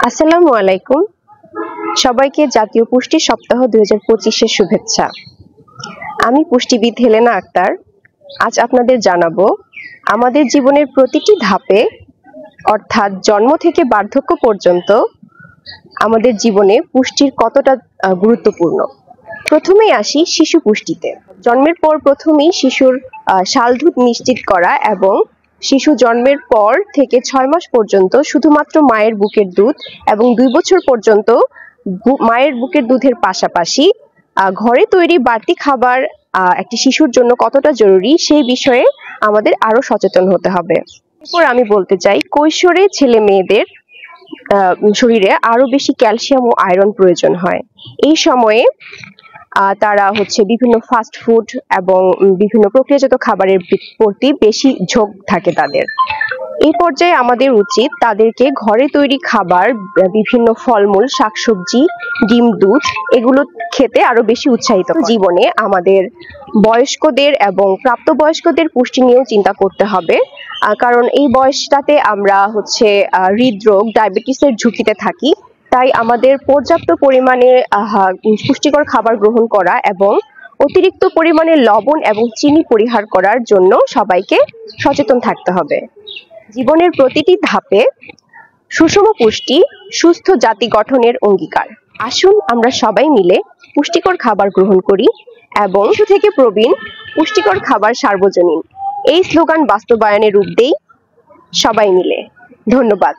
আসসালামু আলাইকুম। সবাইকে জাতীয় পুষ্টি সপ্তাহ 2025-এর শুভেচ্ছা। আমি পুষ্টিবিদ হেলেনা আক্তার। আজ আপনাদের জানাবো আমাদের জীবনের প্রতিটি ধাপে অর্থাৎ জন্ম থেকে বার্ধক্য পর্যন্ত আমাদের জীবনে পুষ্টির কতটা গুরুত্বপূর্ণ। প্রথমেই আসি শিশু পুষ্টিতে। জন্মের পর প্রথমেই শিশুর শালঢুট নিশ্চিত করা এবং শিশু জন্মের পর থেকে 6 মাস পর্যন্ত শুধুমাত্র মায়ের বুকের দুধ এবং 2 বছর পর্যন্ত মায়ের বুকের দুধের পাশাপাশি ঘরে তৈরি বাড়তি খাবার একটি শিশুর জন্য কতটা জরুরি সেই বিষয়ে আমাদের আরো সচেতন হতে হবে। এরপর আমি বলতে চাই কৈশোরে ছেলে মেয়েদের শরীরে আরো বেশি ক্যালসিয়াম ও আয়রন প্রয়োজন হয়। এই সময়ে তারা বিভিন্ন ফাস্ট ফুড এবং বিভিন্ন প্রক্রিয়াজাত খাবারের প্রতি বেশি ঝোঁক থাকে তাদের। এই পর্যায়ে আমাদের উচিত তাদেরকে ঘরে তৈরি খাবার, বিভিন্ন ফলমূল, শাকসবজি, ডিম, দুধ এগুলো খেতে আরো বেশি উৎসাহিত। জীবনে আমাদের বয়স্কদের এবং প্রাপ্তবয়স্কদের পুষ্টি নিয়েও চিন্তা করতে হবে, কারণ এই বয়সটাতে আমরা হৃদরোগ, ডায়াবেটিসের ঝুঁকিতে থাকি। তাই আমাদের পর্যাপ্ত পরিমাণে পুষ্টিকর খাবার গ্রহণ করা এবং অতিরিক্ত পরিমাণে লবণ এবং চিনি পরিহার করার জন্য সবাইকে সচেতন থাকতে হবে। জীবনের প্রতিটি ধাপে সুষম পুষ্টি সুস্থ জাতি গঠনের অঙ্গীকার। আসুন আমরা সবাই মিলে পুষ্টিকর খাবার গ্রহণ করি এবং শিশু থেকে প্রবীণ পুষ্টিকর খাবার সার্বজনীন, এই স্লোগান বাস্তবায়নে রূপ দেই সবাই মিলে। ধন্যবাদ।